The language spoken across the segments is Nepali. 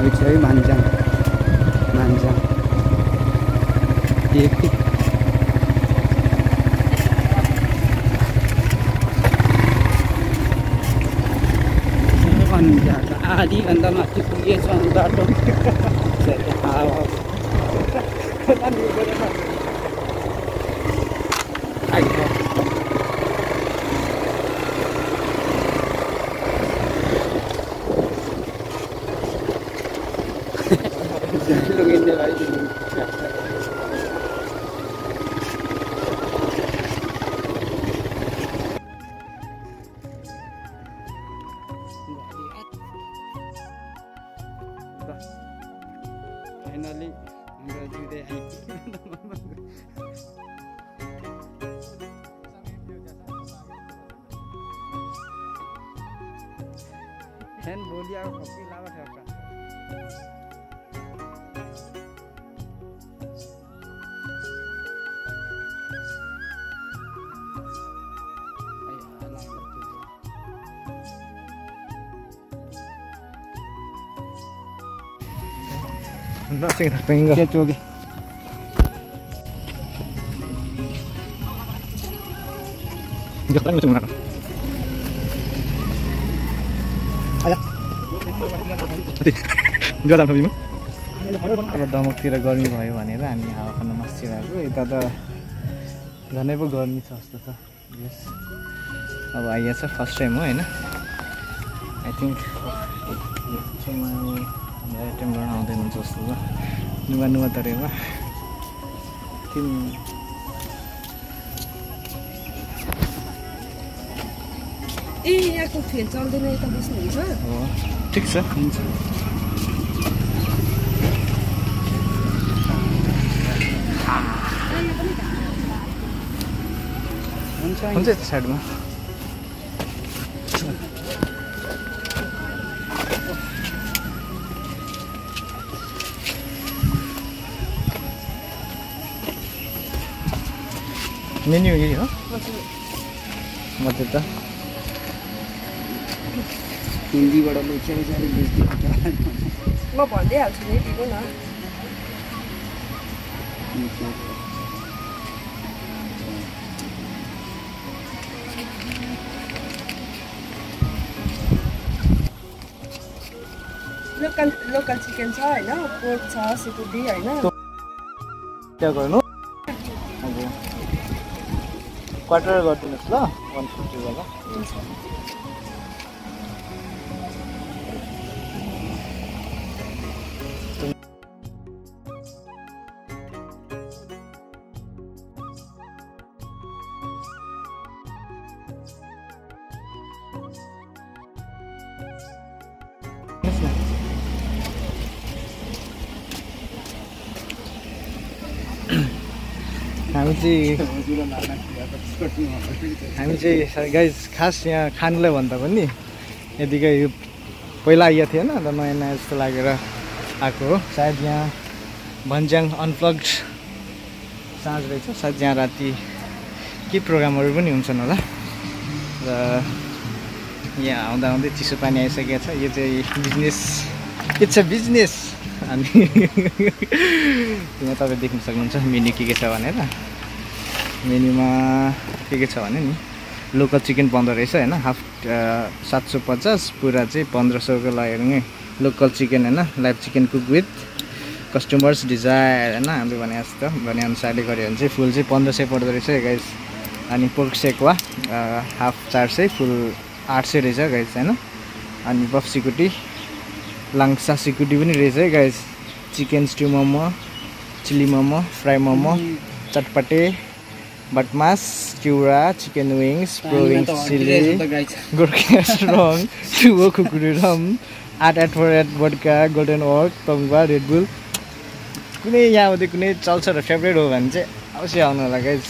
आइसक्यो है मान्जाङ आधी घन्टा माथि पुगेछ बाटो फाइनली हाम्रो जिउँदै फ्यान बोलिया खप्पी लावा ठ्याक्का Nothing happening. Get to it. Jangan macam mana? Ayah. Jangan sampai mana? अब दमकतिर गर्मी भयो भनेर हामी हावा खान मस्तिरहेको यता त झनै पो गर्मी छ जस्तो छ यस अब आइएछ फर्स्ट टाइम हो हैन आई थिंक चाहिँ एटेम्प गर्न आउँदैन जस्तो छ नुवा तरेमा तिन ए यहाँको फेन चल्दैन यता बस्नुहुन्छ हो ठीक छ हुन्छ हुन्छ यता साइडमा मेन्यू यही हो मतलब त हिन्दीबाट लेखेर चाहिँ म भन्दै हाल्छु नि दिनु न लोकल चिकन छ हैन पोर्क छ सिकुडी हैन क्या गर्नु अब क्वार्टर गरिदिनुहोस् ल 150 वाला हामी चाहिँ गाइस खास यहाँ खानुलाई भन्दा पनि यतिकै यो पहिला आइएको थिएन अन्त नयाँ नयाँ जस्तो लागेर आएको हो सायद यहाँ भन्ज्याङ अनप्लग्ड साँझ रहेछ सायद यहाँ राति के प्रोग्रामहरू पनि हुन्छन् होला र यहाँ आउँदा आउँदै चिसो पानी आइसकेको छ यो चाहिँ बिजनेस इट्स अ बिजनेस अनि यहाँ तपाईँ देख्न सक्नुहुन्छ मेन्यू के छ भनेर मेन्यूमा के छ भने नि लोकल चिकन पाउँदो रहेछ हैन हाफ 750 पुरा चाहिँ 1500 को लागेर नि लोकल चिकन हैन live chicken cook with customers desire हैन हामीले भने जस्तो भने अनुसारले गर्यो भने चाहिँ फुल चाहिँ 1500 पर्दो रहेछ गाइस अनि पोर्क सेकवा हाफ 400 फुल 800 रहेछ गाइस हैन अनि बफ सिकुटी लाङसा सिकुटी पनि रहेछ है guys chicken stew momo chilli momo fry momo चटपटे बटमास चिउरा chicken wings pro wings chilli Gorkha strong टुवो Khukuri rum 8 for 8 vodka golden oak तम्बा रेड बुल कुनै यहाँ आउँदै कुनै चल्छ र फेभरेट हो भने चाहिँ अवश्य आउनु होला गाइस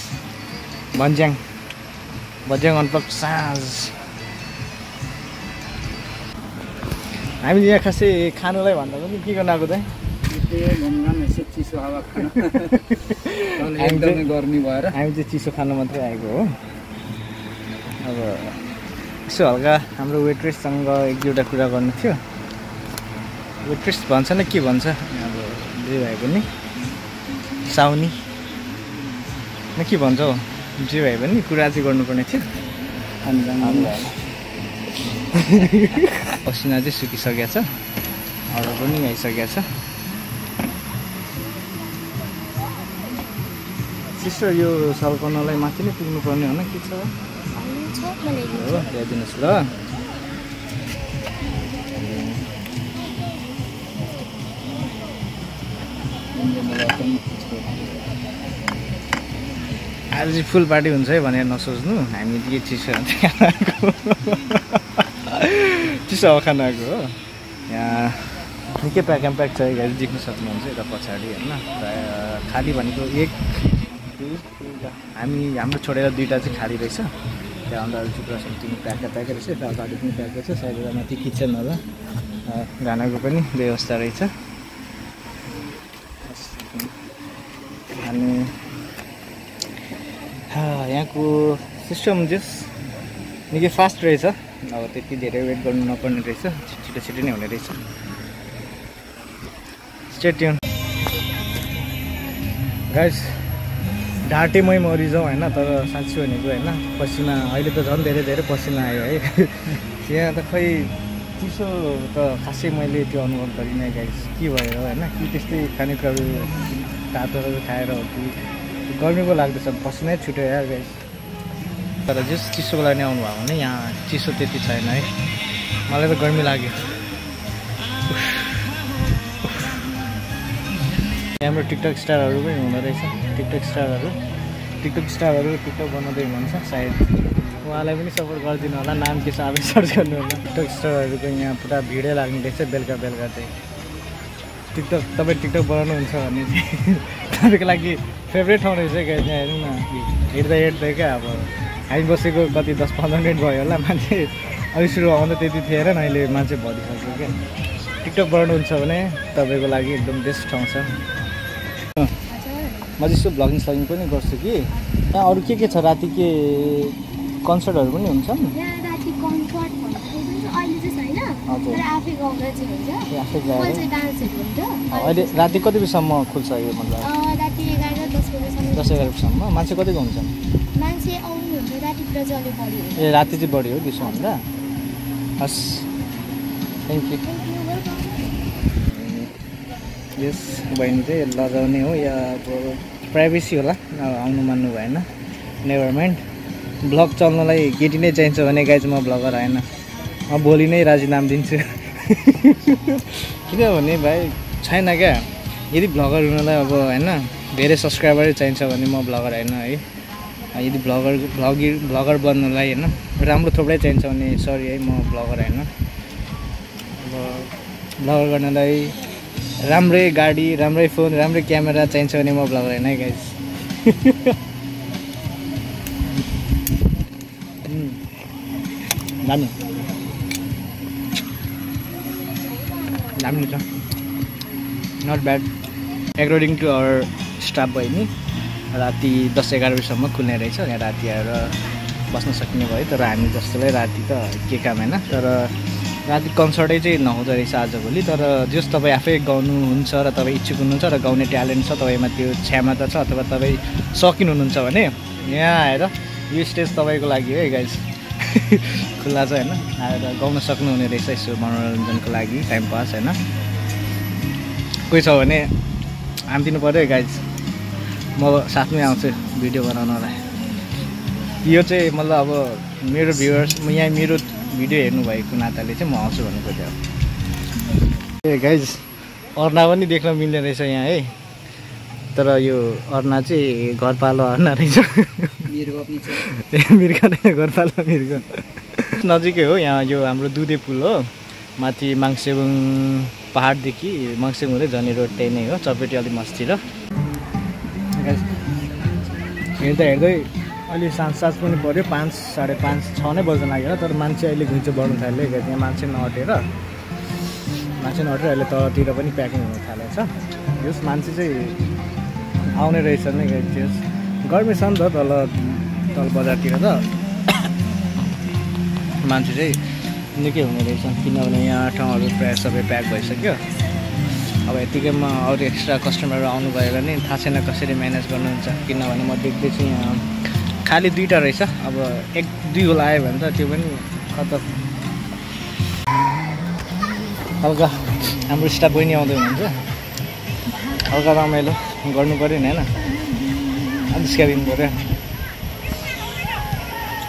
भन्ज्याङ अनप्लग्ड साँझ हामीले यहाँ खासै खानुलाई भन्दा पनि के गर्न आएको त चिसो हावा खान एकदमै गर्मी भएर हामी चाहिँ चिसो खानु मात्रै आएको हो अब यसो हल्का हाम्रो वेट्रेससँग एक दुईवटा कुरा गर्नु थियो वेट्रेस भन्छ न के भन्छ अब जे भए पनि साउनी न के भन्छ हौ जे भए पनि कुरा चाहिँ गर्नुपर्ने थियो अनि पसिना चाहिँ सुकिसकेको छ अरू पनि आइसकेको छ सिस्टर यो सल्काउनलाई माथि नै पुग्नुपर्ने हो न के छ हो ल्याइदिनुहोस् ल आज चाहिँ फुल पार्टी हुन्छ है भनेर नसोच्नु हामी के चिसो चिसो खानाको हो यहाँ निकै प्याक छ गाडी देख्न सक्नुहुन्छ यता पछाडि होइन खाली भनेको एक हाम्रो छोडेर दुईवटा चाहिँ खाली रहेछ त्यहाँ अन्त चुक्रा समथिङ प्याकै रहेछ यता अगाडि पनि प्याकै छ सायद माथि किचन होला खानाको पनि व्यवस्था रहेछ अनि यहाँको सिस्टम जस निकै फास्ट रहेछ अब त्यति धेरै वेट गर्नु नपर्ने रहेछ छिटो नै हुने रहेछ स्टे ट्युन गाइस ढाँटेमै मरिजाउँ होइन तर साँच्ची भनेको होइन पसिना अहिले त झन् धेरै पसिना आयो है यहाँ त खै चिसो त खासै मैले त्यो अनुभव गरिनँ गाइस के भएर होइन कि त्यस्तै खानेकुराहरू तातोहरू खाएर हो कि गर्मीको लाग्दैछ पसिनै छुट्यो यार गाइस तर जस चिसोको लागि आउनु भयो भने यहाँ चिसो त्यति छैन है मलाई त गर्मी लाग्यो हाम्रो टिकटक स्टारहरू पनि हुँदो रहेछ टिकटक स्टारहरू टिकटक बनाउँदै हुनुहुन्छ सायद उहाँलाई पनि सपोर्ट गरिदिनु होला नाम के छ अब सर्च गर्नु होला टिकटक स्टारहरूको यहाँ पुरा भिडै लाग्ने रहेछ बेलुका चाहिँ तपाईँ टिकटक बनाउनुहुन्छ भने तपाईँको लागि फेभरेट ठाउँ रहेछ क्या यहाँ हेर्नु न हेर्दै क्या अब हामी बसेको कति 10-15 मिनट भयो होला मान्छे अघि सुरु आउँदा त्यति थिएन अहिले मान्छे भरिसक्यो क्या टिकटक बनाउनुहुन्छ भने तपाईँको लागि एकदम बेस्ट ठाउँ छ म चाहिँ यसो भ्लगिङ पनि गर्छु कि यहाँ अरू के छ राति के कन्सर्टहरू पनि हुन्छ अहिले राति कति बजीसम्म खुल्छ यो मतलब 10-11 बजीसम्म मान्छे कतिको हुन्छ ए राति चाहिँ बढी हो दिउँसो भन्दा हस् थ्याङ्क यू यस बहिनी चाहिँ लगाउने हो या अब प्राइभेसी होला आउनु मान्नु भएन नेभर माइन्ड ब्लग चल्नलाई केटी नै चाहिन्छ भने गाइज म ब्लगर आएन म भोलि नै राजीनामा दिन्छु किनभने भाइ छैन क्या यदि ब्लगर हुनलाई अब होइन धेरै सब्सक्राइबरै चाहिन्छ भने म ब्लगर होइन है यदि ब्लगर बन्नलाई होइन राम्रो थोप्रै चाहिन्छ भने सरी है म ब्लगर होइन अब ब्लगर गर्नलाई राम्रै गाडी राम्रै फोन राम्रै क्यामेरा चाहिन्छ भने म ब्लगर होइन है गाइज दामी छ not bad according to our staff बहिनी राति 10-11 बजीसम्म खुल्ने रहेछ यहाँ राति आएर बस्न सकिने भयो तर हामी जस्तोलाई राति त के काम होइन तर राति कन्सर्टै चाहिँ नहुँदो रहेछ आजभोलि तर जस तपाईँ आफै गाउनुहुन्छ र तपाईँ इच्छुक हुनुहुन्छ र गाउने ट्यालेन्ट छ तपाईँमा त्यो क्षमता छ अथवा तपाईँ सकिन हुनुहुन्छ भने यहाँ आएर यो स्टेज तपाईँको लागि हो है गाइज खुल्ला छ होइन आएर गाउन सक्नुहुने रहेछ यसो मनोरञ्जनको लागि टाइम पास होइन कोही छ भने हानिदिनु पऱ्यो है गाइज म साथमै आउँछु भिडियो बनाउनलाई यो चाहिँ मतलब अब मेरो भ्युवर्स यहाँ मेरो भिडियो हेर्नुभएको नाताले चाहिँ म आउँछु भन्नु खोजेँ ए गाइज अर्ना पनि देख्न मिल्ने रहेछ यहाँ है तर यो अर्ना चाहिँ घरपालो अर्ना रहेछ मिर्ग घरपालो मिर्ग नजिकै हो यहाँ यो हाम्रो दुधे पुल हो माथि माङसेबुङ पहाडदेखि माङसेबुङ हुँदै झने रोड त्यही नै हो चपेटी अलि मस्ती र हेर्दै अहिले साँझ पनि पऱ्यो 5, साढे 5, 6 नै बज्न लाग्यो तर मान्छे अहिले घुइँचो बढ्नु थाल्यो यहाँ मान्छे नहटेर अहिले तलतिर पनि प्याकिङ हुन थालेको छ यस मान्छे चाहिँ आउने रहेछ नै त्यस गर्मी छ नि त तल बजारतिर त मान्छे चाहिँ निकै हुने रहेछ किनभने यहाँ ठाउँहरू प्रायः सबै प्याक भइसक्यो। अब यतिकैमा अरू एक्स्ट्रा कस्टमरहरू आउनुभयो भने थाहा छैन कसरी म्यानेज गर्नुहुन्छ, किनभने म देख्दैछु यहाँ खालि 2टा रहेछ। अब 1-2 होला आयो भने त त्यो पनि खतम। हल्का हाम्रो स्टाफ बहिनी आउँदै हुनुहुन्छ, हल्का रमाइलो गर्नु पऱ्यो नि होइन, निस्काइदिनु पऱ्यो।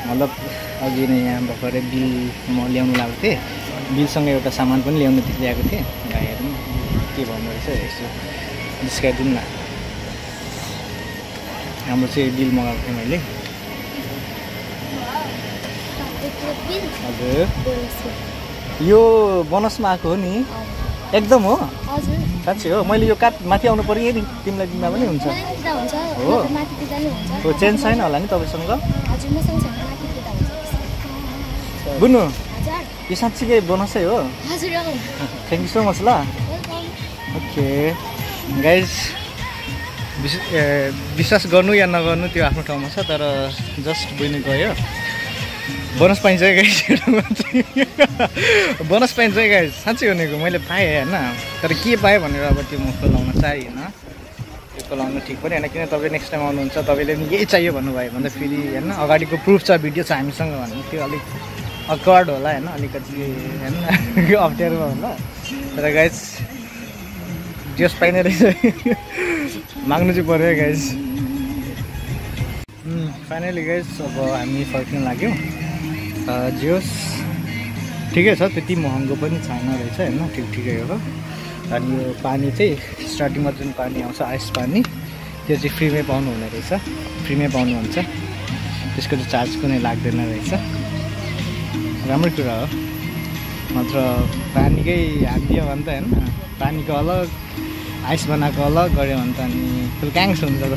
मतलब अघि नै यहाँ भर्खरै बिल म ल्याउनु लागेको थिएँ, बिलसँग एउटा सामान पनि ल्याउनु ल्याएको थिएँ। हेर्नु के भन्नु रहेछ, यसो निस्काइदिउँ न। हाम्रो चाहिँ बिल मगाएको थिएँ मैले। हजुर यो बोनसमा आएको हो नि? एकदम हो? साँच्चै हो? मैले यो काट माथि आउनु पऱ्यो नि, तिमीलाई दिँदा पनि हुन्छ हो? चेन्ज छैन होला नि तपाईँसँग? बुनु यो साँच्चीकै बोनसै हो? थ्याङ्क यू सो मच ल। ओके गाइज, विश्वास गर्नु या नगर्नु त्यो आफ्नो ठाउँमा छ, तर जस्ट बहिनी गयो। बोनस पाइन्छ है गाइज, बोनस पाइन्छ है गाइज, साँच्चै भनेको मैले पाएँ होइन। तर के पाएँ भनेर अब त्यो म खोलाउन चाहिएन, त्यो खोलाउनु ठिक पनि होइन। किन तपाईँ नेक्स्ट टाइम आउनुहुन्छ, तपाईँले पनि यही चाहियो भन्नुभयो भने त फेरि होइन अगाडिको प्रुफ छ, भिडियो छ हामीसँग भने त्यो अलिक अकवर्ड होला होइन, अलिकति होइन अप्ठ्यारो होला। तर गाइज जस पाइने रहेछ माग्नु चाहिँ पऱ्यो है गाइज। फाइनली गाइज अब हामी फर्किन लाग्यौँ। जियोस् ठिकै छ, त्यति महँगो पनि छैन रहेछ होइन, ठिकै हो। अनि यो पानी चाहिँ स्टार्टिङमा जुन पानी आउँछ आइस पानी, त्यो चाहिँ फ्रीमै पाउनु हुने रहेछ, फ्रीमै पाउनुहुन्छ, त्यसको चाहिँ चार्ज कुनै लाग्दैन रहेछ। राम्रो कुरा हो, मात्र पानीकै हालिदियो भने त होइन, पानीको अलग आइस बनाएको अलग गऱ्यो भने त अनि फुल क्याङ्स हुन्छ त।